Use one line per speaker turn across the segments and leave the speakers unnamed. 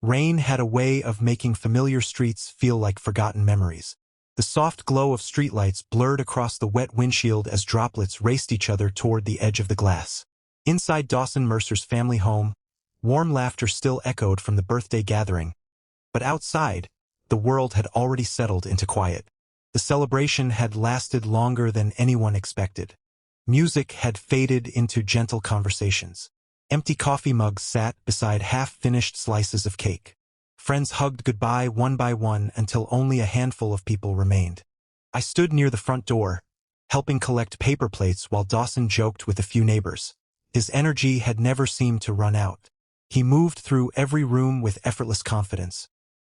Rain had a way of making familiar streets feel like forgotten memories. The soft glow of streetlights blurred across the wet windshield as droplets raced each other toward the edge of the glass. Inside Dawson Mercer's family home, warm laughter still echoed from the birthday gathering. But outside, the world had already settled into quiet. The celebration had lasted longer than anyone expected. Music had faded into gentle conversations. Empty coffee mugs sat beside half-finished slices of cake. Friends hugged goodbye one by one until only a handful of people remained. I stood near the front door, helping collect paper plates while Dawson joked with a few neighbors. His energy had never seemed to run out. He moved through every room with effortless confidence,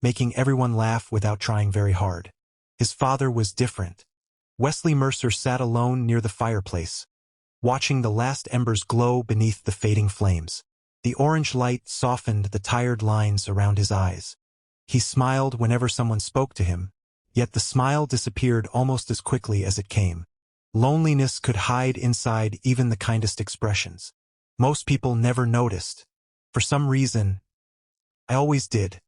making everyone laugh without trying very hard. His father was different. Wesley Mercer sat alone near the fireplace, watching the last embers glow beneath the fading flames. The orange light softened the tired lines around his eyes. He smiled whenever someone spoke to him, yet the smile disappeared almost as quickly as it came. Loneliness could hide inside even the kindest expressions. Most people never noticed. For some reason, I always did.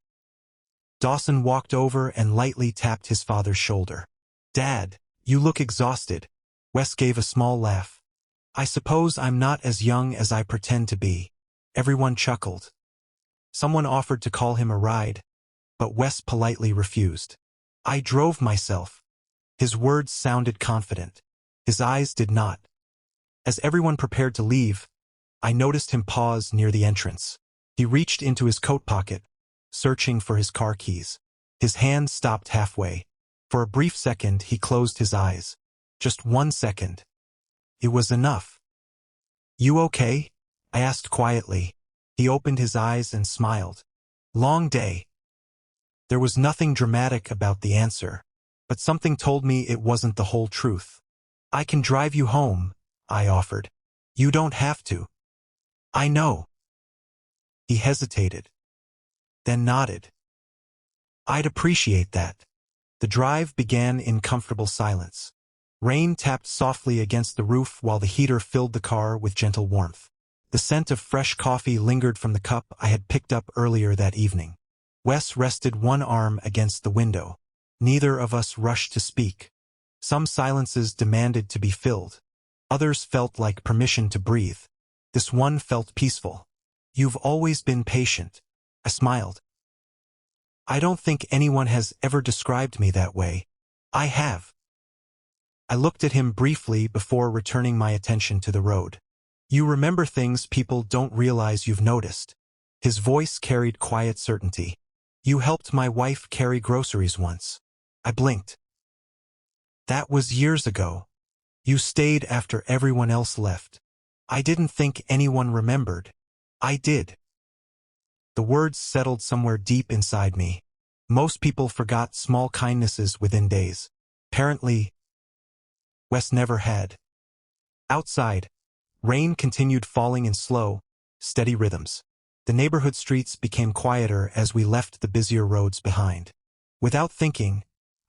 Dawson walked over and lightly tapped his father's shoulder. "Dad, you look exhausted." Wes gave a small laugh. "I suppose I'm not as young as I pretend to be." Everyone chuckled. Someone offered to call him a ride, but Wes politely refused. "I drove myself." His words sounded confident. His eyes did not. As everyone prepared to leave, I noticed him pause near the entrance. He reached into his coat pocket, searching for his car keys. His hand stopped halfway. For a brief second, he closed his eyes. Just 1 second. It was enough. "You okay?" I asked quietly. He opened his eyes and smiled. "Long day." There was nothing dramatic about the answer, but something told me it wasn't the whole truth. "I can drive you home," I offered. "You don't have to." "I know." He hesitated, then nodded. "I'd appreciate that." The drive began in comfortable silence. Rain tapped softly against the roof while the heater filled the car with gentle warmth. The scent of fresh coffee lingered from the cup I had picked up earlier that evening. Wes rested one arm against the window. Neither of us rushed to speak. Some silences demanded to be filled. Others felt like permission to breathe. This one felt peaceful. "You've always been patient." I smiled. "I don't think anyone has ever described me that way." "I have." I looked at him briefly before returning my attention to the road. "You remember things people don't realize you've noticed." His voice carried quiet certainty. "You helped my wife carry groceries once." I blinked. "That was years ago. You stayed after everyone else left." "I didn't think anyone remembered." "I did." The words settled somewhere deep inside me. Most people forgot small kindnesses within days. Apparently, Wes never had. Outside, rain continued falling in slow, steady rhythms. The neighborhood streets became quieter as we left the busier roads behind. Without thinking,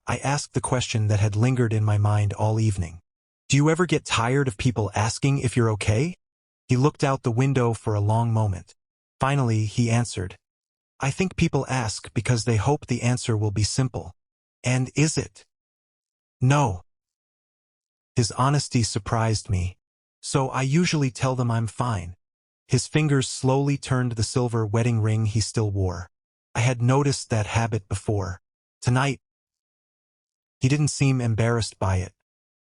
I asked the question that had lingered in my mind all evening. "Do you ever get tired of people asking if you're okay?" He looked out the window for a long moment. Finally, he answered, "I think people ask because they hope the answer will be simple." "And is it?" "No." His honesty surprised me. "So I usually tell them I'm fine." His fingers slowly turned the silver wedding ring he still wore. I had noticed that habit before. Tonight, he didn't seem embarrassed by it.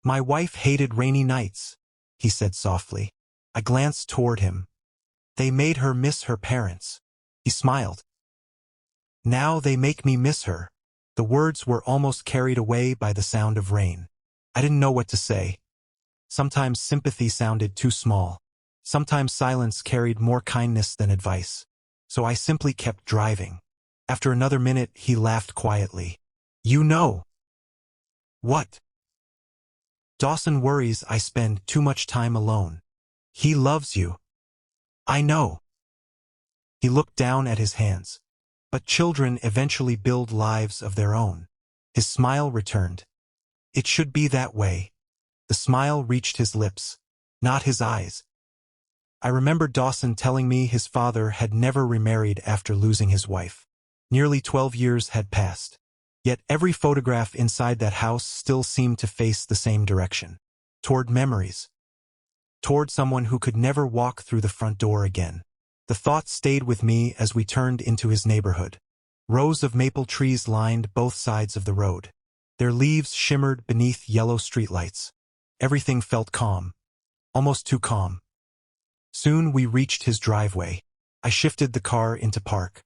"My wife hated rainy nights," he said softly. I glanced toward him. "They made her miss her parents." He smiled. "Now they make me miss her." The words were almost carried away by the sound of rain. I didn't know what to say. Sometimes sympathy sounded too small. Sometimes silence carried more kindness than advice. So I simply kept driving. After another minute, he laughed quietly. "You know." "What?" "Dawson worries I spend too much time alone." "He loves you." "I know." He looked down at his hands. "But children eventually build lives of their own." His smile returned. "It should be that way." The smile reached his lips, not his eyes. I remember Dawson telling me his father had never remarried after losing his wife. Nearly 12 years had passed. Yet every photograph inside that house still seemed to face the same direction. Toward memories. Toward someone who could never walk through the front door again. The thought stayed with me as we turned into his neighborhood. Rows of maple trees lined both sides of the road. Their leaves shimmered beneath yellow streetlights. Everything felt calm. Almost too calm. Soon we reached his driveway. I shifted the car into park.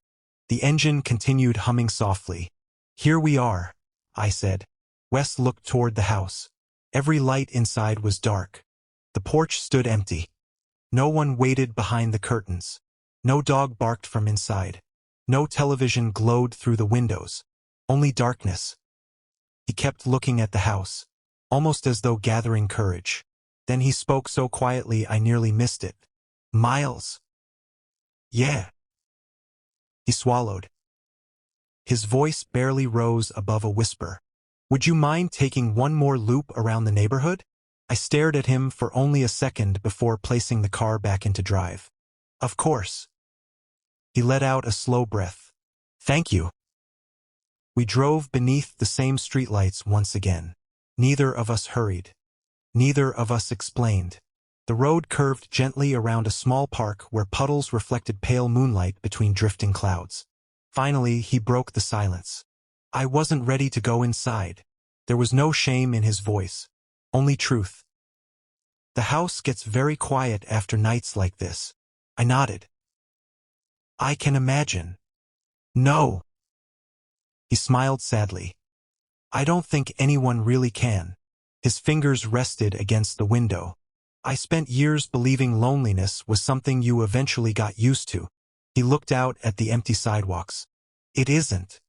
The engine continued humming softly. "Here we are," I said. Wes looked toward the house. Every light inside was dark. The porch stood empty. No one waited behind the curtains. No dog barked from inside. No television glowed through the windows. Only darkness. He kept looking at the house, almost as though gathering courage. Then he spoke so quietly I nearly missed it. "Miles." "Yeah." He swallowed. His voice barely rose above a whisper. "Would you mind taking one more loop around the neighborhood?" I stared at him for only a second before placing the car back into drive. "Of course." He let out a slow breath. "Thank you." We drove beneath the same streetlights once again. Neither of us hurried. Neither of us explained. The road curved gently around a small park where puddles reflected pale moonlight between drifting clouds. Finally, he broke the silence. I wasn't ready to go inside. There was no shame in his voice. Only truth. "The house gets very quiet after nights like this." I nodded. "I can imagine." "No." He smiled sadly. "I don't think anyone really can." His fingers rested against the window. "I spent years believing loneliness was something you eventually got used to." He looked out at the empty sidewalks. "It isn't."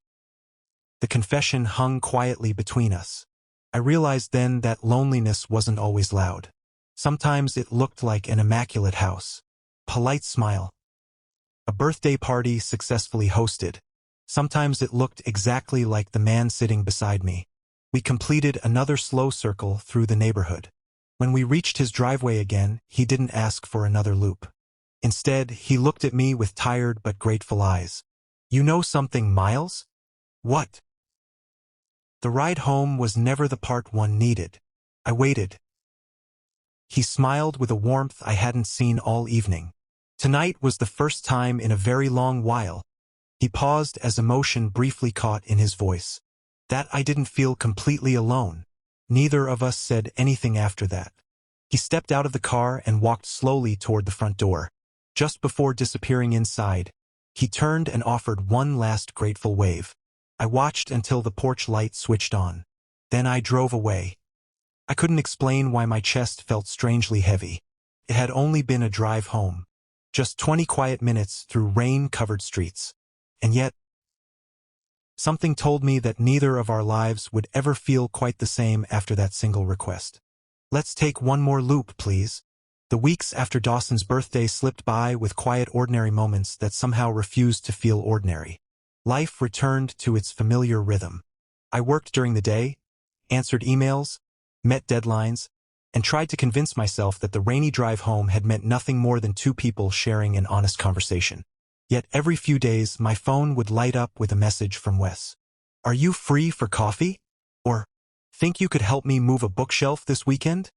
The confession hung quietly between us. I realized then that loneliness wasn't always loud. Sometimes it looked like an immaculate house. Polite smile. A birthday party successfully hosted. Sometimes it looked exactly like the man sitting beside me. We completed another slow circle through the neighborhood. When we reached his driveway again, he didn't ask for another loop. Instead, he looked at me with tired but grateful eyes. "You know something, Miles?" "What?" "The ride home was never the part one needed." I waited. He smiled with a warmth I hadn't seen all evening. "Tonight was the first time in a very long while." He paused as emotion briefly caught in his voice. "That I didn't feel completely alone." Neither of us said anything after that. He stepped out of the car and walked slowly toward the front door. Just before disappearing inside, he turned and offered one last grateful wave. I watched until the porch light switched on. Then I drove away. I couldn't explain why my chest felt strangely heavy. It had only been a drive home. Just 20 quiet minutes through rain-covered streets. And yet, something told me that neither of our lives would ever feel quite the same after that single request. "Let's take one more loop, please." The weeks after Dawson's birthday slipped by with quiet ordinary moments that somehow refused to feel ordinary. Life returned to its familiar rhythm. I worked during the day, answered emails, met deadlines, and tried to convince myself that the rainy drive home had meant nothing more than two people sharing an honest conversation. Yet every few days my phone would light up with a message from Wes. "Are you free for coffee?" Or, "Think you could help me move a bookshelf this weekend?"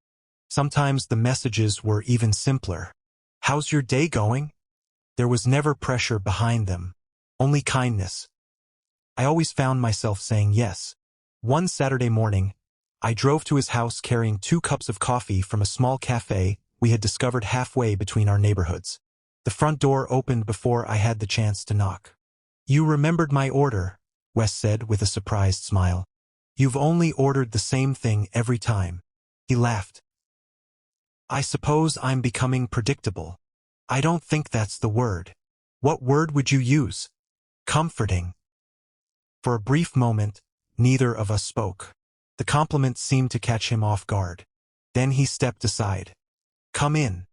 Sometimes the messages were even simpler. "How's your day going?" There was never pressure behind them. Only kindness. I always found myself saying yes. One Saturday morning, I drove to his house carrying 2 cups of coffee from a small cafe we had discovered halfway between our neighborhoods. The front door opened before I had the chance to knock. "You remembered my order," Wes said with a surprised smile. "You've only ordered the same thing every time." He laughed. "I suppose I'm becoming predictable." "I don't think that's the word." "What word would you use?" "Comforting." For a brief moment, neither of us spoke. The compliment seemed to catch him off guard. Then he stepped aside. "Come in."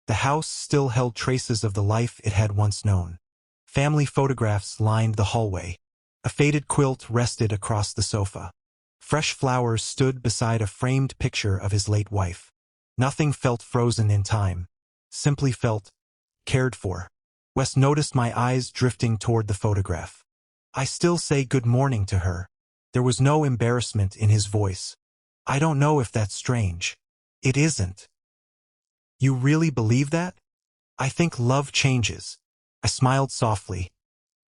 The house still held traces of the life it had once known. Family photographs lined the hallway. A faded quilt rested across the sofa. Fresh flowers stood beside a framed picture of his late wife. Nothing felt frozen in time. simply felt cared for. Wes noticed my eyes drifting toward the photograph. I still say good morning to her. There was no embarrassment in his voice. I don't know if that's strange. It isn't. You really believe that? I think love changes. I smiled softly.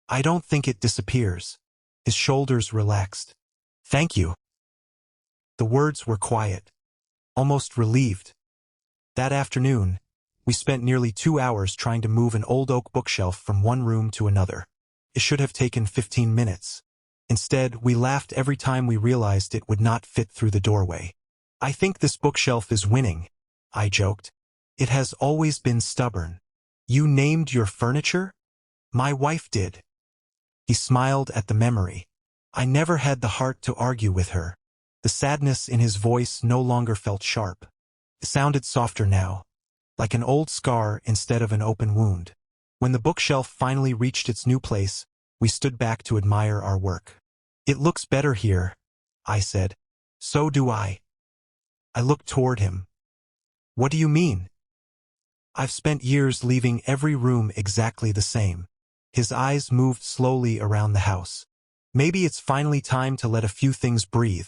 I don't think it disappears. His shoulders relaxed. Thank you. The words were quiet, almost relieved. That afternoon, we spent nearly 2 hours trying to move an old oak bookshelf from one room to another. It should have taken 15 minutes. Instead, we laughed every time we realized it would not fit through the doorway. I think this bookshelf is winning, I joked. It has always been stubborn. You named your furniture? My wife did. He smiled at the memory. I never had the heart to argue with her. The sadness in his voice no longer felt sharp. It sounded softer now, like an old scar instead of an open wound. When the bookshelf finally reached its new place, we stood back to admire our work. It looks better here, I said. So do I. I looked toward him. What do you mean? I've spent years leaving every room exactly the same. His eyes moved slowly around the house. Maybe it's finally time to let a few things breathe.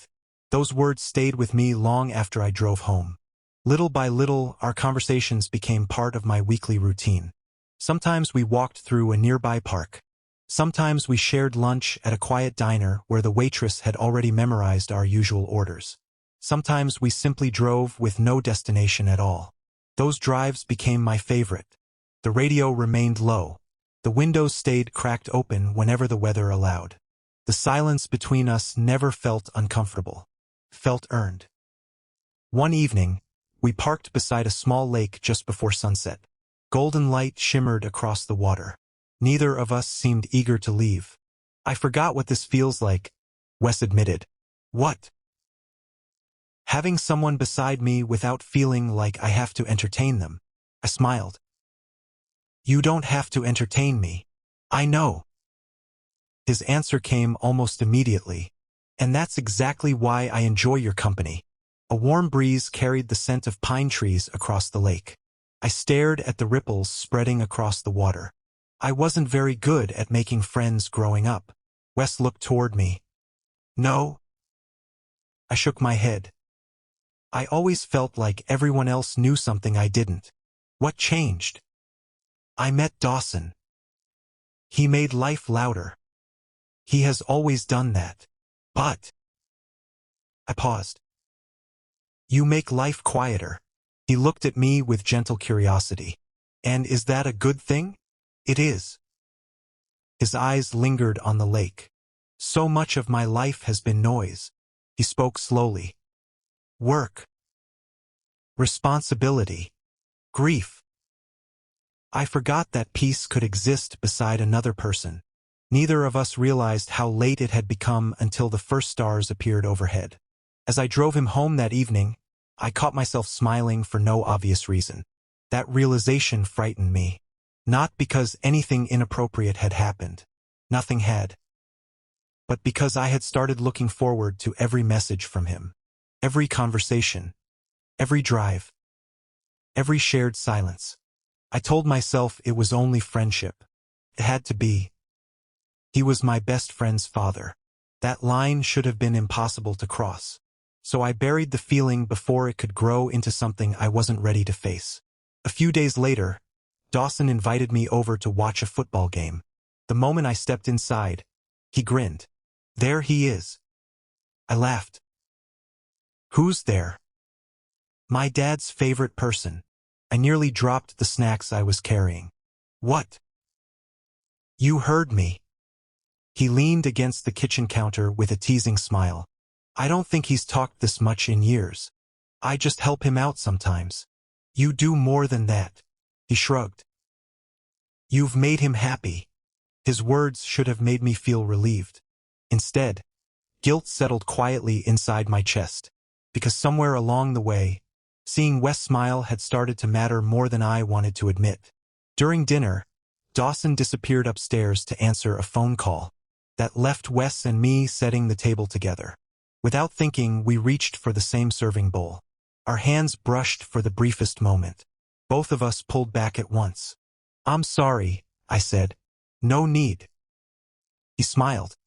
Those words stayed with me long after I drove home. Little by little, our conversations became part of my weekly routine. Sometimes we walked through a nearby park. Sometimes we shared lunch at a quiet diner where the waitress had already memorized our usual orders. Sometimes we simply drove with no destination at all. Those drives became my favorite. The radio remained low. The windows stayed cracked open whenever the weather allowed. The silence between us never felt uncomfortable. Felt earned. One evening, we parked beside a small lake just before sunset. Golden light shimmered across the water. Neither of us seemed eager to leave. I forgot what this feels like, Wes admitted. What? Having someone beside me without feeling like I have to entertain them. I smiled. You don't have to entertain me. I know. His answer came almost immediately. And that's exactly why I enjoy your company. A warm breeze carried the scent of pine trees across the lake. I stared at the ripples spreading across the water. I wasn't very good at making friends growing up. Wes looked toward me. No? I shook my head. I always felt like everyone else knew something I didn't. What changed? I met Dawson. He made life louder. He has always done that. But... I paused. You make life quieter. He looked at me with gentle curiosity. And is that a good thing? It is. His eyes lingered on the lake. So much of my life has been noise. He spoke slowly. Work. Responsibility. Grief. I forgot that peace could exist beside another person. Neither of us realized how late it had become until the first stars appeared overhead. As I drove him home that evening, I caught myself smiling for no obvious reason. That realization frightened me. Not because anything inappropriate had happened. Nothing had. But because I had started looking forward to every message from him. Every conversation. Every drive. Every shared silence. I told myself it was only friendship. It had to be. He was my best friend's father. That line should have been impossible to cross. So I buried the feeling before it could grow into something I wasn't ready to face. A few days later, Dawson invited me over to watch a football game. The moment I stepped inside, he grinned. There he is. I laughed. Who's there? My dad's favorite person. I nearly dropped the snacks I was carrying. What? You heard me. He leaned against the kitchen counter with a teasing smile. I don't think he's talked this much in years. I just help him out sometimes. You do more than that. He shrugged. You've made him happy. His words should have made me feel relieved. Instead, guilt settled quietly inside my chest. Because somewhere along the way, seeing Wes smile had started to matter more than I wanted to admit. During dinner, Dawson disappeared upstairs to answer a phone call that left Wes and me setting the table together. Without thinking, we reached for the same serving bowl. Our hands brushed for the briefest moment. Both of us pulled back at once. "I'm sorry," I said. "No need." He smiled.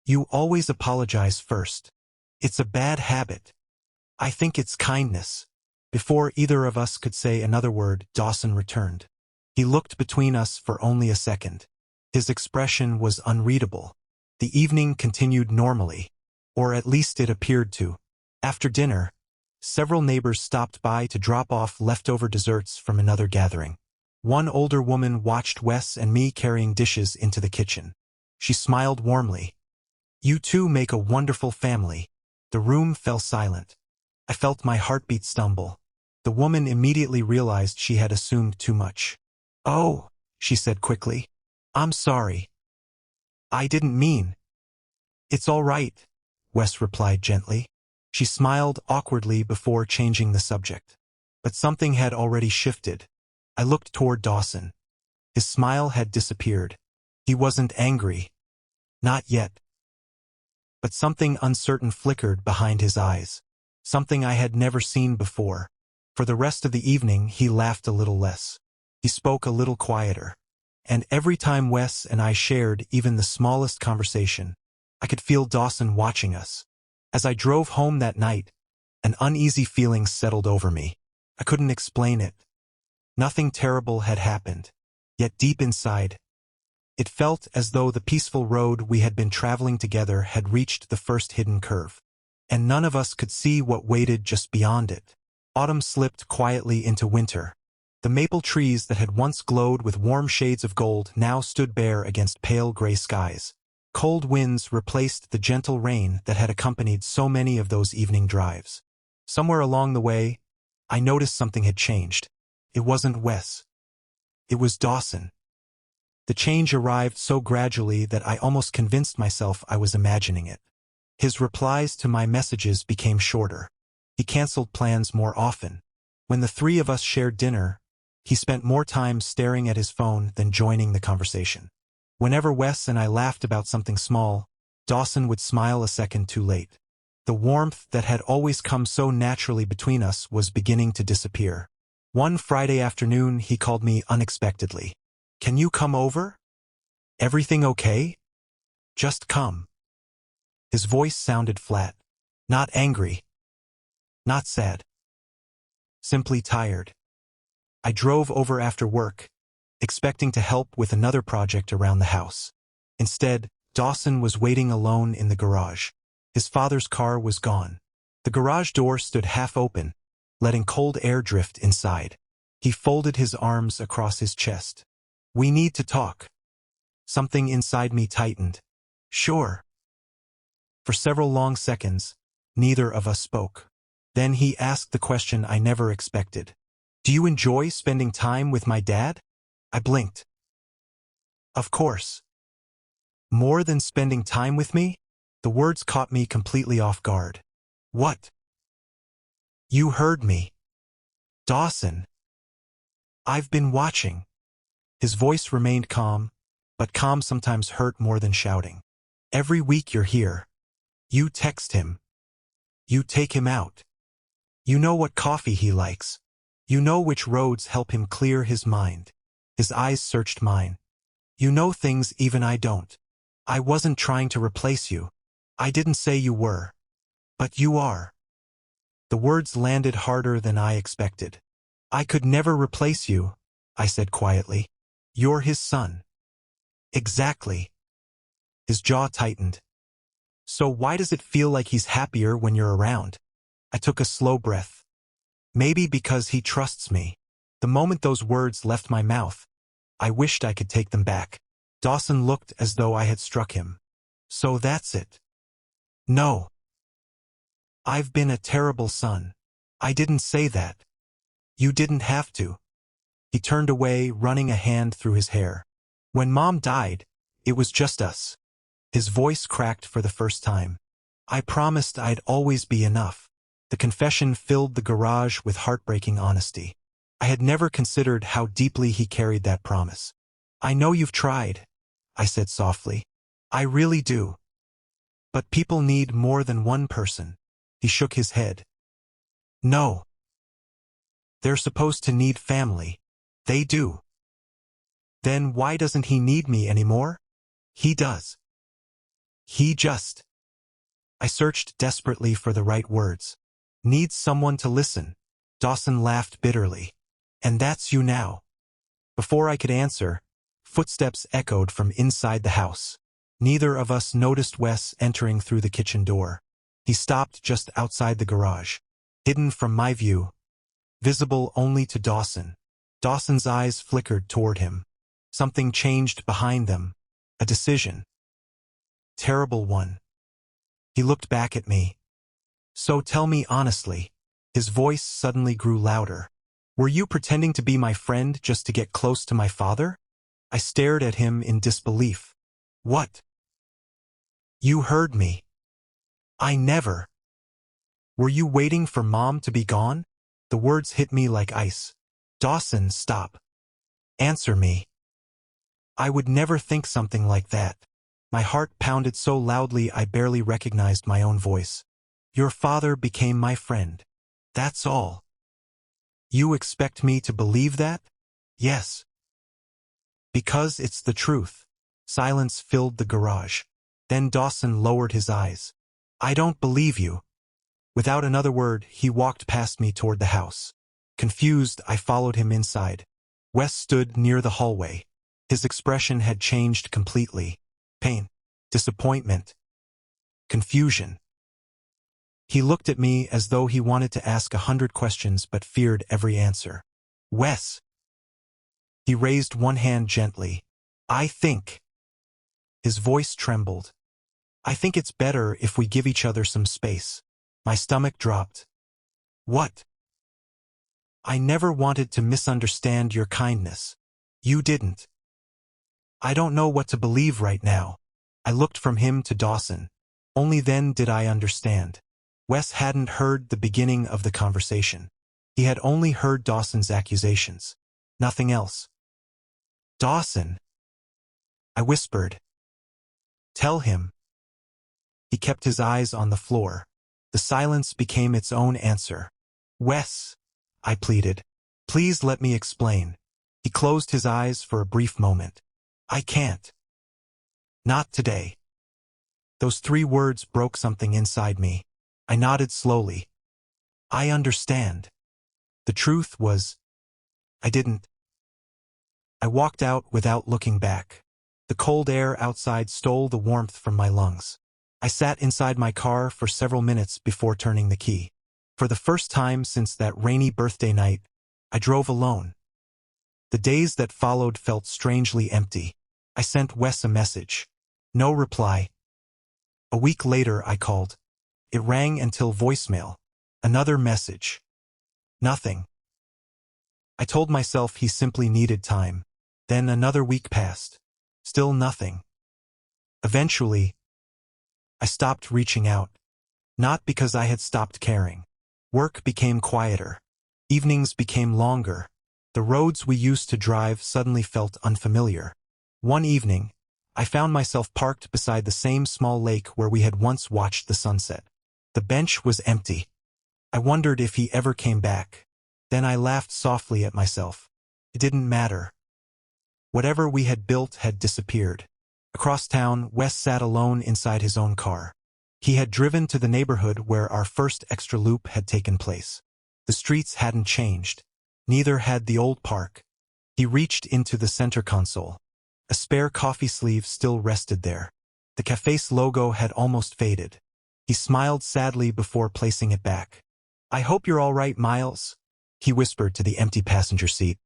"You always apologize first. It's a bad habit." "I think it's kindness." Before either of us could say another word, Dawson returned. He looked between us for only a second. His expression was unreadable. The evening continued normally, or at least it appeared to. After dinner, several neighbors stopped by to drop off leftover desserts from another gathering. One older woman watched Wes and me carrying dishes into the kitchen. She smiled warmly. "You two make a wonderful family." The room fell silent. I felt my heartbeat stumble. The woman immediately realized she had assumed too much. "Oh," she said quickly. "I'm sorry. I didn't mean." "It's all right," Wes replied gently. She smiled awkwardly before changing the subject. But something had already shifted. I looked toward Dawson. His smile had disappeared. He wasn't angry. Not yet. But something uncertain flickered behind his eyes. Something I had never seen before. For the rest of the evening, he laughed a little less. He spoke a little quieter. And every time Wes and I shared even the smallest conversation, I could feel Dawson watching us. As I drove home that night, an uneasy feeling settled over me. I couldn't explain it. Nothing terrible had happened. Yet deep inside, it felt as though the peaceful road we had been traveling together had reached the first hidden curve. And none of us could see what waited just beyond it. Autumn slipped quietly into winter. The maple trees that had once glowed with warm shades of gold now stood bare against pale gray skies. Cold winds replaced the gentle rain that had accompanied so many of those evening drives. Somewhere along the way, I noticed something had changed. It wasn't Wes. It was Dawson. The change arrived so gradually that I almost convinced myself I was imagining it. His replies to my messages became shorter. He canceled plans more often. When the three of us shared dinner, he spent more time staring at his phone than joining the conversation. Whenever Wes and I laughed about something small, Dawson would smile a second too late. The warmth that had always come so naturally between us was beginning to disappear. One Friday afternoon, he called me unexpectedly. "Can you come over? Everything okay? Just come." His voice sounded flat. Not angry. Not sad. Simply tired. I drove over after work, expecting to help with another project around the house. Instead, Dawson was waiting alone in the garage. His father's car was gone. The garage door stood half open, letting cold air drift inside. He folded his arms across his chest. "We need to talk." Something inside me tightened. "Sure." For several long seconds, neither of us spoke. Then he asked the question I never expected. "Do you enjoy spending time with my dad?" I blinked. "Of course." "More than spending time with me?" The words caught me completely off guard. "What?" "You heard me. Dawson. I've been watching." His voice remained calm, but calm sometimes hurt more than shouting. "Every week you're here. You text him. You take him out. You know what coffee he likes. You know which roads help him clear his mind." His eyes searched mine. "You know things even I don't. I wasn't trying to replace you. I didn't say you were. But you are." The words landed harder than I expected. "I could never replace you," I said quietly. "You're his son." "Exactly." His jaw tightened. "So why does it feel like he's happier when you're around?" I took a slow breath. "Maybe because he trusts me." The moment those words left my mouth, I wished I could take them back. Dawson looked as though I had struck him. "So that's it." "No. I've been a terrible son." "I didn't say that." "You didn't have to." He turned away, running a hand through his hair. "When Mom died, it was just us." His voice cracked for the first time. "I promised I'd always be enough." The confession filled the garage with heartbreaking honesty. I had never considered how deeply he carried that promise. "I know you've tried," I said softly. "I really do. But people need more than one person." He shook his head. "No. They're supposed to need family. They do. Then why doesn't he need me anymore? He does. He just... I searched desperately for the right words. Needs someone to listen. Dawson laughed bitterly. And that's you now. Before I could answer, footsteps echoed from inside the house. Neither of us noticed Wes entering through the kitchen door. He stopped just outside the garage, hidden from my view, visible only to Dawson. Dawson's eyes flickered toward him. Something changed behind them. A decision. Terrible one. He looked back at me. So tell me honestly. His voice suddenly grew louder. Were you pretending to be my friend just to get close to my father? I stared at him in disbelief. What? You heard me. I never. Were you waiting for Mom to be gone? The words hit me like ice. Dawson, stop. Answer me. I would never think something like that. My heart pounded so loudly I barely recognized my own voice. Your father became my friend. That's all. You expect me to believe that? Yes. Because it's the truth. Silence filled the garage. Then Dawson lowered his eyes. I don't believe you. Without another word, he walked past me toward the house. Confused, I followed him inside. Wes stood near the hallway. His expression had changed completely. Pain, disappointment, confusion. He looked at me as though he wanted to ask 100 questions but feared every answer. Wes. He raised one hand gently. I think. His voice trembled. I think it's better if we give each other some space. My stomach dropped. What? I never wanted to misunderstand your kindness. You didn't. I don't know what to believe right now. I looked from him to Dawson. Only then did I understand. Wes hadn't heard the beginning of the conversation. He had only heard Dawson's accusations. Nothing else. Dawson. I whispered. Tell him. He kept his eyes on the floor. The silence became its own answer. Wes, I pleaded. Please let me explain. He closed his eyes for a brief moment. I can't. Not today. Those 3 words broke something inside me. I nodded slowly. I understand. The truth was, I didn't. I walked out without looking back. The cold air outside stole the warmth from my lungs. I sat inside my car for several minutes before turning the key. For the first time since that rainy birthday night, I drove alone. The days that followed felt strangely empty. I sent Wes a message. No reply. A week later I called. It rang until voicemail. Another message. Nothing. I told myself he simply needed time. Then another week passed. Still nothing. Eventually, I stopped reaching out. Not because I had stopped caring. Work became quieter. Evenings became longer. The roads we used to drive suddenly felt unfamiliar. One evening, I found myself parked beside the same small lake where we had once watched the sunset. The bench was empty. I wondered if he ever came back. Then I laughed softly at myself. It didn't matter. Whatever we had built had disappeared. Across town, Wes sat alone inside his own car. He had driven to the neighborhood where our first extra loop had taken place. The streets hadn't changed. Neither had the old park. He reached into the center console. A spare coffee sleeve still rested there. The cafe's logo had almost faded. He smiled sadly before placing it back. I hope you're all right, Miles, he whispered to the empty passenger seat.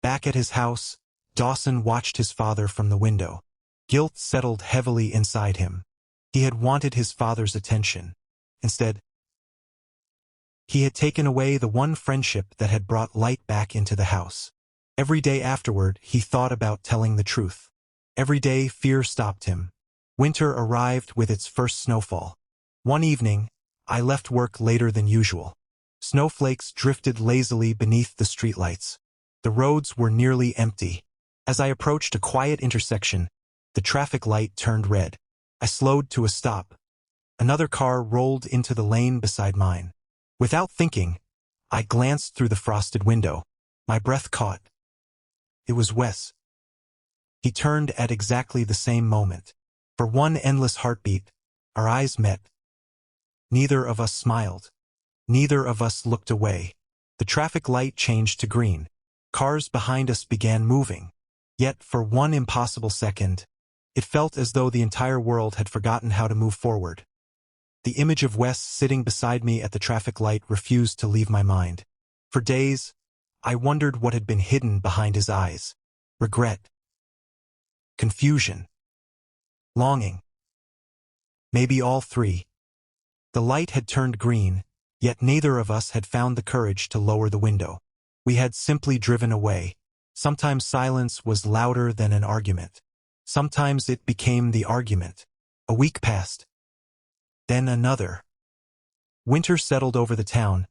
Back at his house, Dawson watched his father from the window. Guilt settled heavily inside him. He had wanted his father's attention. Instead, he had taken away the one friendship that had brought light back into the house. Every day afterward, he thought about telling the truth. Every day, fear stopped him. Winter arrived with its first snowfall. One evening, I left work later than usual. Snowflakes drifted lazily beneath the streetlights. The roads were nearly empty. As I approached a quiet intersection, the traffic light turned red. I slowed to a stop. Another car rolled into the lane beside mine. Without thinking, I glanced through the frosted window. My breath caught. It was Wes. He turned at exactly the same moment. For one endless heartbeat, our eyes met. Neither of us smiled. Neither of us looked away. The traffic light changed to green. Cars behind us began moving. Yet, for one impossible second, it felt as though the entire world had forgotten how to move forward. The image of Wes sitting beside me at the traffic light refused to leave my mind. For days, I wondered what had been hidden behind his eyes. Regret. Confusion. Longing. Maybe all three. The light had turned green, yet neither of us had found the courage to lower the window. We had simply driven away. Sometimes silence was louder than an argument. Sometimes it became the argument. A week passed. Then another. Winter settled over the town,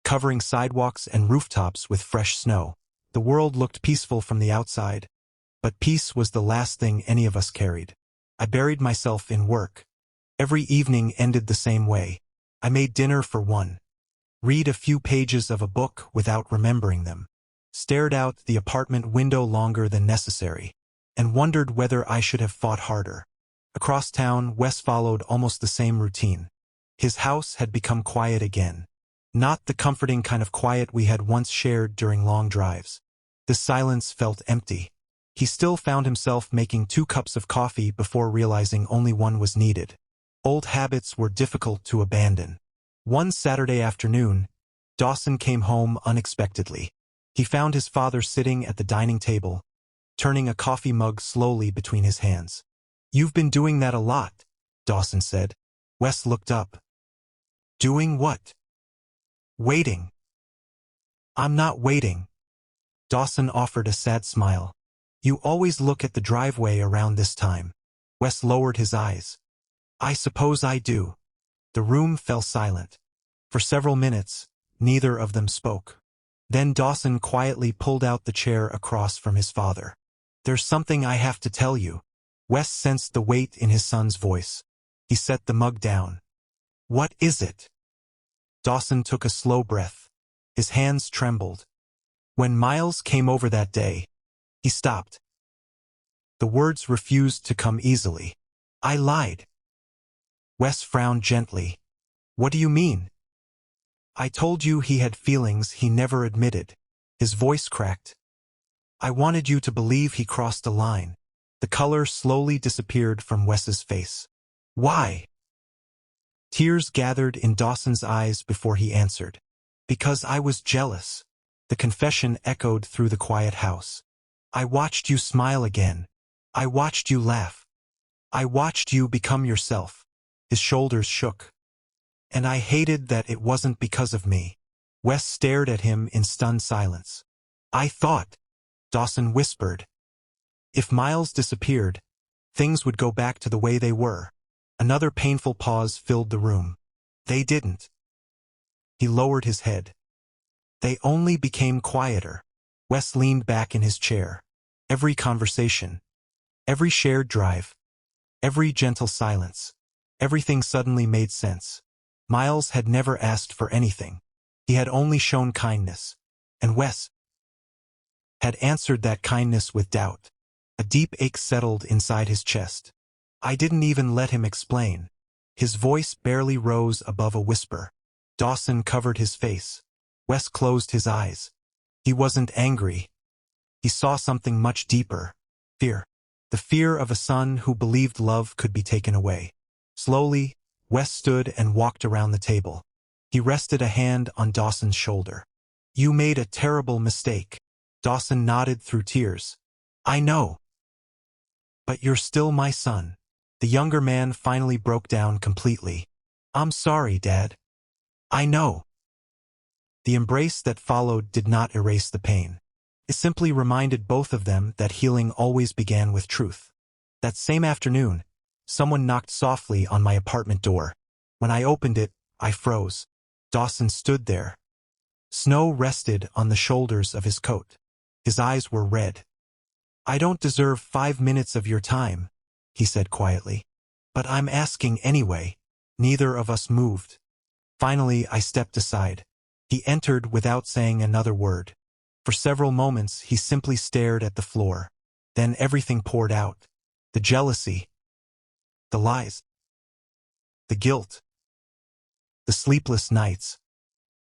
covering sidewalks and rooftops with fresh snow. The world looked peaceful from the outside, but peace was the last thing any of us carried. I buried myself in work. Every evening ended the same way. I made dinner for one, read a few pages of a book without remembering them, stared out the apartment window longer than necessary, and wondered whether I should have fought harder. Across town, Wes followed almost the same routine. His house had become quiet again. Not the comforting kind of quiet we had once shared during long drives. The silence felt empty. He still found himself making 2 cups of coffee before realizing only one was needed. Old habits were difficult to abandon. One Saturday afternoon, Dawson came home unexpectedly. He found his father sitting at the dining table, turning a coffee mug slowly between his hands. "You've been doing that a lot," Dawson said. Wes looked up. "Doing what?" "Waiting." "I'm not waiting." Dawson offered a sad smile. "You always look at the driveway around this time." Wes lowered his eyes. "I suppose I do." The room fell silent. For several minutes, neither of them spoke. Then Dawson quietly pulled out the chair across from his father. "There's something I have to tell you." Wes sensed the weight in his son's voice. He set the mug down. "What is it?" Dawson took a slow breath. His hands trembled. "When Miles came over that day," he stopped. The words refused to come easily. "I lied." Wes frowned gently. "What do you mean?" "I told you he had feelings he never admitted." His voice cracked. "I wanted you to believe he crossed a line." The color slowly disappeared from Wes's face. "Why?" Tears gathered in Dawson's eyes before he answered. "Because I was jealous." The confession echoed through the quiet house. "I watched you smile again. I watched you laugh. I watched you become yourself." His shoulders shook. "And I hated that it wasn't because of me." Wes stared at him in stunned silence. "I thought," Dawson whispered, "if Miles disappeared, things would go back to the way they were." Another painful pause filled the room. "They didn't." He lowered his head. "They only became quieter." Wes leaned back in his chair. Every conversation, every shared drive, every gentle silence, everything suddenly made sense. Miles had never asked for anything. He had only shown kindness. And Wes had answered that kindness with doubt. A deep ache settled inside his chest. "I didn't even let him explain." His voice barely rose above a whisper. Dawson covered his face. Wes closed his eyes. He wasn't angry. He saw something much deeper. Fear. The fear of a son who believed love could be taken away. Slowly, Wes stood and walked around the table. He rested a hand on Dawson's shoulder. "You made a terrible mistake." Dawson nodded through tears. "I know. But you're still my son." The younger man finally broke down completely. "I'm sorry, Dad." "I know." The embrace that followed did not erase the pain. It simply reminded both of them that healing always began with truth. That same afternoon, someone knocked softly on my apartment door. When I opened it, I froze. Dawson stood there. Snow rested on the shoulders of his coat. His eyes were red. "I don't deserve 5 minutes of your time," he said quietly. "But I'm asking anyway." Neither of us moved. Finally, I stepped aside. He entered without saying another word. For several moments he simply stared at the floor. Then everything poured out. The jealousy, the lies, the guilt, the sleepless nights.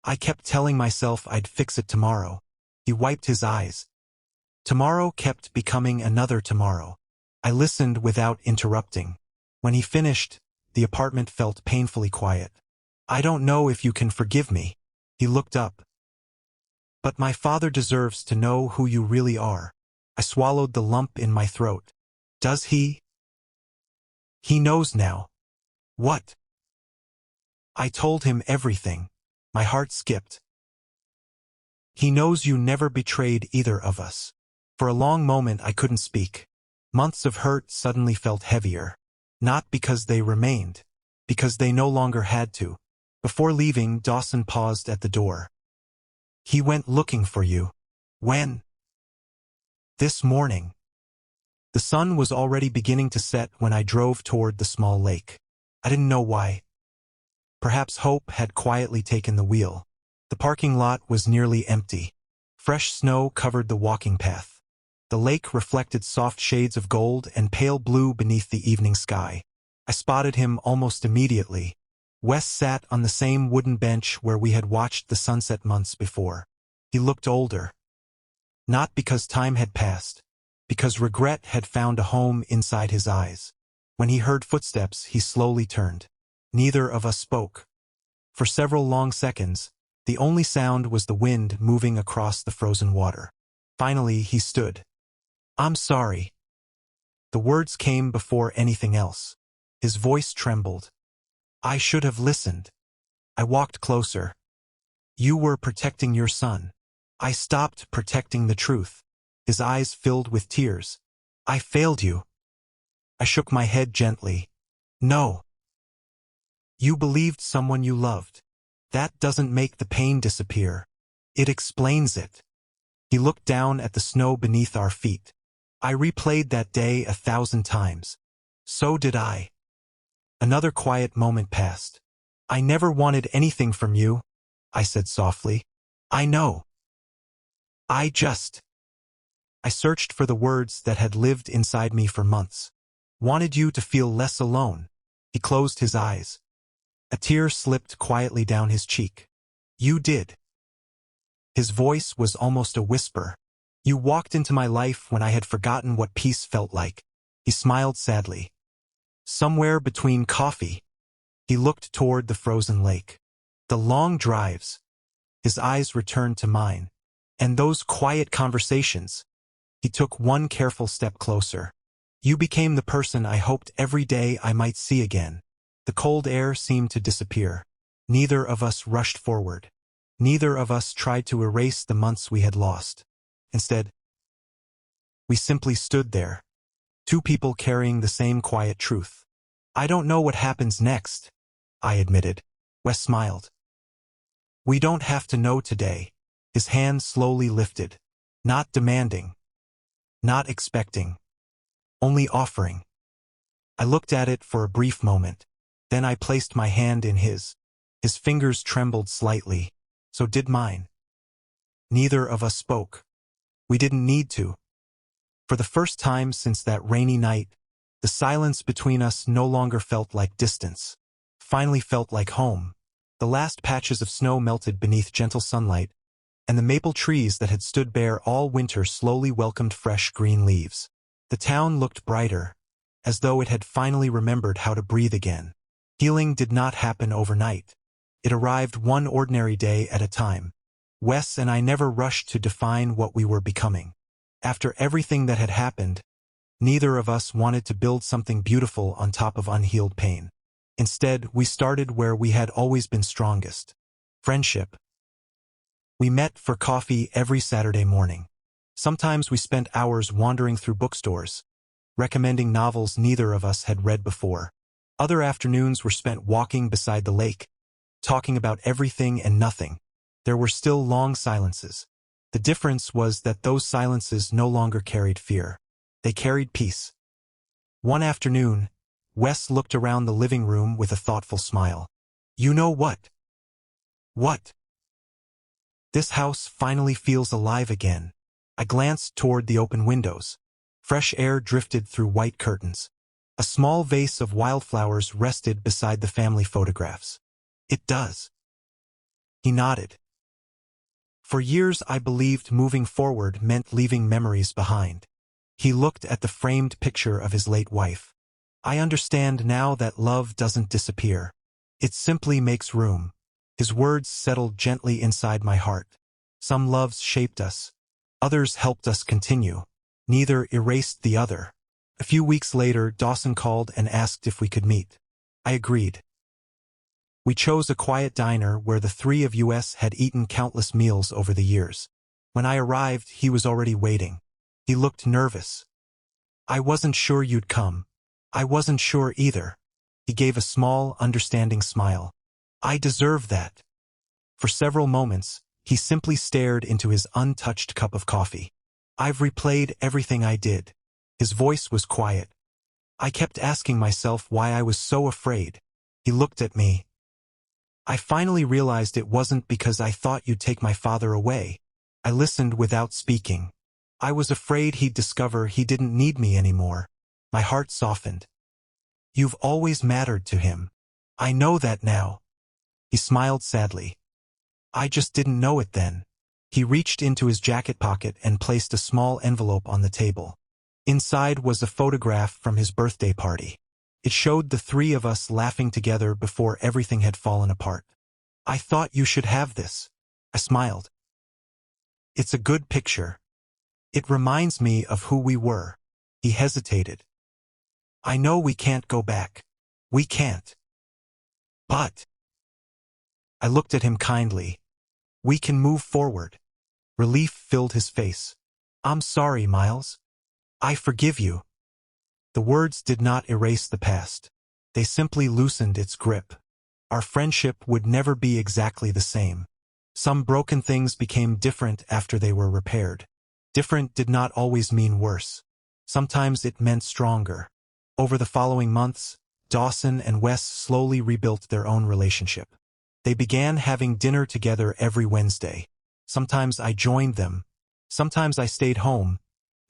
I kept telling myself I'd fix it tomorrow. He wiped his eyes. Tomorrow kept becoming another tomorrow. I listened without interrupting. When he finished, the apartment felt painfully quiet. I don't know if you can forgive me. He looked up. But my father deserves to know who you really are. I swallowed the lump in my throat. Does he? He knows now. What? I told him everything. My heart skipped. He knows you never betrayed either of us. For a long moment I couldn't speak. Months of hurt suddenly felt heavier. Not because they remained, because they no longer had to. Before leaving, Dawson paused at the door. He went looking for you. When? This morning. The sun was already beginning to set when I drove toward the small lake. I didn't know why. Perhaps hope had quietly taken the wheel. The parking lot was nearly empty. Fresh snow covered the walking path. The lake reflected soft shades of gold and pale blue beneath the evening sky. I spotted him almost immediately. Wes sat on the same wooden bench where we had watched the sunset months before. He looked older. Not because time had passed, because regret had found a home inside his eyes. When he heard footsteps, he slowly turned. Neither of us spoke. For several long seconds, the only sound was the wind moving across the frozen water. Finally, he stood. I'm sorry. The words came before anything else. His voice trembled. I should have listened. I walked closer. You were protecting your son. I stopped protecting the truth. His eyes filled with tears. I failed you. I shook my head gently. No. You believed someone you loved. That doesn't make the pain disappear. It explains it. He looked down at the snow beneath our feet. I replayed that day 1,000 times. So did I. Another quiet moment passed. I never wanted anything from you, I said softly. I know. I searched for the words that had lived inside me for months. Wanted you to feel less alone. He closed his eyes. A tear slipped quietly down his cheek. You did. His voice was almost a whisper. You walked into my life when I had forgotten what peace felt like. He smiled sadly. Somewhere between coffee. He looked toward the frozen lake. The long drives. His eyes returned to mine. And those quiet conversations. He took one careful step closer. You became the person I hoped every day I might see again. The cold air seemed to disappear. Neither of us rushed forward. Neither of us tried to erase the months we had lost. Instead, we simply stood there. Two people carrying the same quiet truth. I don't know what happens next, I admitted. Wes smiled. We don't have to know today. His hand slowly lifted. Not demanding. Not expecting. Only offering. I looked at it for a brief moment. Then I placed my hand in his. His fingers trembled slightly. So did mine. Neither of us spoke. We didn't need to. For the first time since that rainy night, the silence between us no longer felt like distance. Finally felt like home. The last patches of snow melted beneath gentle sunlight, and the maple trees that had stood bare all winter slowly welcomed fresh green leaves. The town looked brighter, as though it had finally remembered how to breathe again. Healing did not happen overnight. It arrived one ordinary day at a time. Wes and I never rushed to define what we were becoming. After everything that had happened, neither of us wanted to build something beautiful on top of unhealed pain. Instead, we started where we had always been strongest. Friendship. We met for coffee every Saturday morning. Sometimes we spent hours wandering through bookstores, recommending novels neither of us had read before. Other afternoons were spent walking beside the lake, talking about everything and nothing. There were still long silences. The difference was that those silences no longer carried fear. They carried peace. One afternoon, Wes looked around the living room with a thoughtful smile. You know what? What? This house finally feels alive again. I glanced toward the open windows. Fresh air drifted through white curtains. A small vase of wildflowers rested beside the family photographs. It does. He nodded. For years I believed moving forward meant leaving memories behind. He looked at the framed picture of his late wife. I understand now that love doesn't disappear. It simply makes room. His words settled gently inside my heart. Some loves shaped us. Others helped us continue. Neither erased the other. A few weeks later, Dawson called and asked if we could meet. I agreed. We chose a quiet diner where the three of us had eaten countless meals over the years. When I arrived, he was already waiting. He looked nervous. I wasn't sure you'd come. I wasn't sure either. He gave a small, understanding smile. I deserve that. For several moments, he simply stared into his untouched cup of coffee. I've replayed everything I did. His voice was quiet. I kept asking myself why I was so afraid. He looked at me. I finally realized it wasn't because I thought you'd take my father away. I listened without speaking. I was afraid he'd discover he didn't need me anymore. My heart softened. You've always mattered to him. I know that now. He smiled sadly. I just didn't know it then. He reached into his jacket pocket and placed a small envelope on the table. Inside was a photograph from his birthday party. It showed the three of us laughing together before everything had fallen apart. I thought you should have this. I smiled. It's a good picture. It reminds me of who we were. He hesitated. I know we can't go back. We can't. But I looked at him kindly. We can move forward. Relief filled his face. I'm sorry, Miles. I forgive you. The words did not erase the past. They simply loosened its grip. Our friendship would never be exactly the same. Some broken things became different after they were repaired. Different did not always mean worse. Sometimes it meant stronger. Over the following months, Dawson and Wes slowly rebuilt their own relationship. They began having dinner together every Wednesday. Sometimes I joined them. Sometimes I stayed home,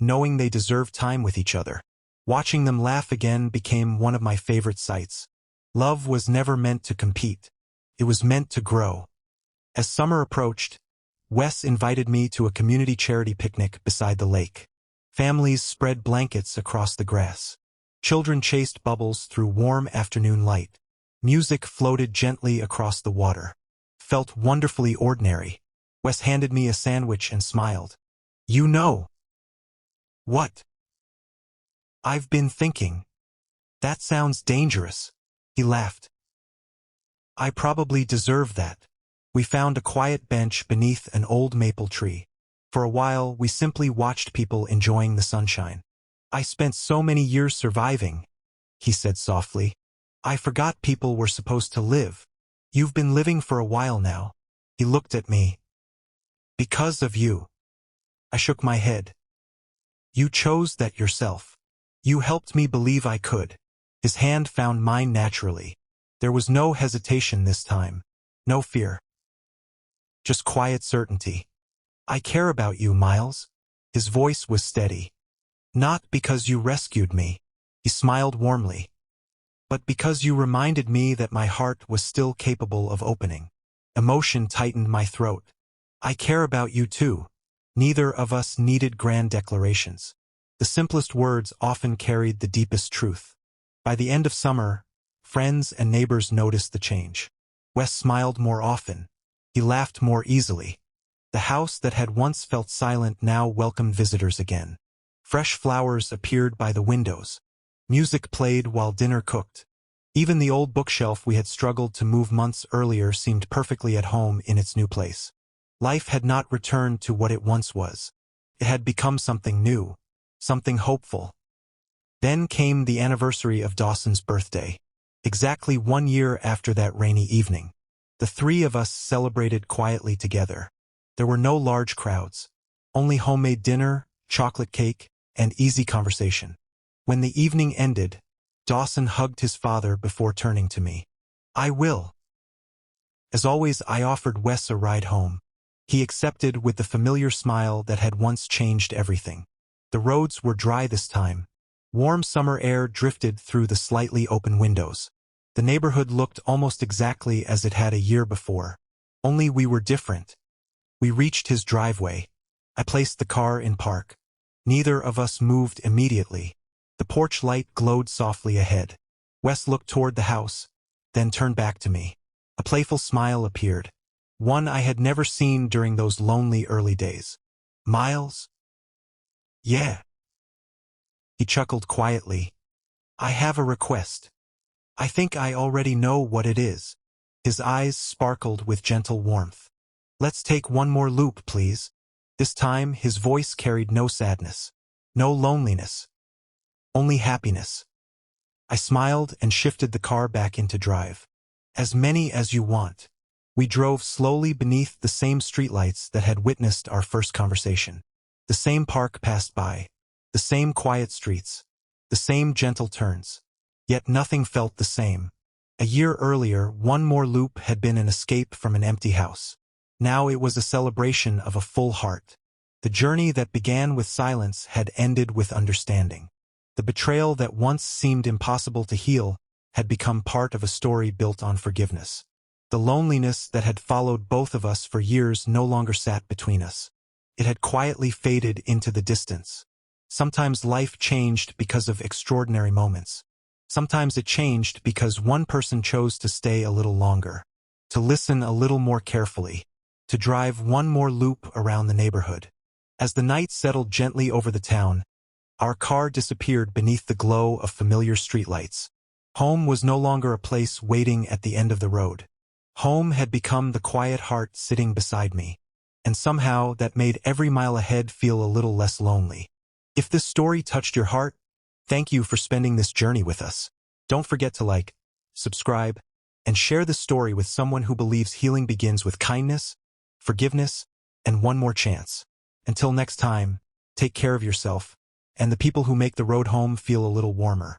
knowing they deserved time with each other. Watching them laugh again became one of my favorite sights. Love was never meant to compete. It was meant to grow. As summer approached, Wes invited me to a community charity picnic beside the lake. Families spread blankets across the grass. Children chased bubbles through warm afternoon light. Music floated gently across the water. Felt wonderfully ordinary. Wes handed me a sandwich and smiled. You know. What? I've been thinking. That sounds dangerous. He laughed. I probably deserve that. We found a quiet bench beneath an old maple tree. For a while, we simply watched people enjoying the sunshine. I spent so many years surviving, he said softly. I forgot people were supposed to live. You've been living for a while now. He looked at me. Because of you. I shook my head. You chose that yourself. You helped me believe I could. His hand found mine naturally. There was no hesitation this time. No fear. Just quiet certainty. I care about you, Miles. His voice was steady. Not because you rescued me. He smiled warmly. But because you reminded me that my heart was still capable of opening. Emotion tightened my throat. I care about you too. Neither of us needed grand declarations. The simplest words often carried the deepest truth. By the end of summer, friends and neighbors noticed the change. Wes smiled more often. He laughed more easily. The house that had once felt silent now welcomed visitors again. Fresh flowers appeared by the windows. Music played while dinner cooked. Even the old bookshelf we had struggled to move months earlier seemed perfectly at home in its new place. Life had not returned to what it once was. It had become something new, something hopeful. Then came the anniversary of Dawson's birthday. Exactly 1 year after that rainy evening. The three of us celebrated quietly together. There were no large crowds. Only homemade dinner, chocolate cake, and easy conversation. When the evening ended, Dawson hugged his father before turning to me. I will. As always, I offered Wes a ride home. He accepted with the familiar smile that had once changed everything. The roads were dry this time. Warm summer air drifted through the slightly open windows. The neighborhood looked almost exactly as it had a year before. Only we were different. We reached his driveway. I placed the car in park. Neither of us moved immediately. The porch light glowed softly ahead. Wes looked toward the house, then turned back to me. A playful smile appeared, one I had never seen during those lonely early days. "Miles?" "Yeah." He chuckled quietly. "I have a request. I think I already know what it is." His eyes sparkled with gentle warmth. "Let's take one more loop, please." This time his voice carried no sadness, no loneliness, only happiness. I smiled and shifted the car back into drive. "As many as you want." We drove slowly beneath the same streetlights that had witnessed our first conversation. The same park passed by, the same quiet streets, the same gentle turns. Yet nothing felt the same. A year earlier, one more loop had been an escape from an empty house. Now it was a celebration of a full heart. The journey that began with silence had ended with understanding. The betrayal that once seemed impossible to heal had become part of a story built on forgiveness. The loneliness that had followed both of us for years no longer sat between us. It had quietly faded into the distance. Sometimes life changed because of extraordinary moments. Sometimes it changed because one person chose to stay a little longer, to listen a little more carefully, to drive one more loop around the neighborhood. As the night settled gently over the town, our car disappeared beneath the glow of familiar streetlights. Home was no longer a place waiting at the end of the road. Home had become the quiet heart sitting beside me, and somehow that made every mile ahead feel a little less lonely. If this story touched your heart, thank you for spending this journey with us. Don't forget to like, subscribe, and share this story with someone who believes healing begins with kindness, forgiveness, and one more chance. Until next time, take care of yourself, and the people who make the road home feel a little warmer.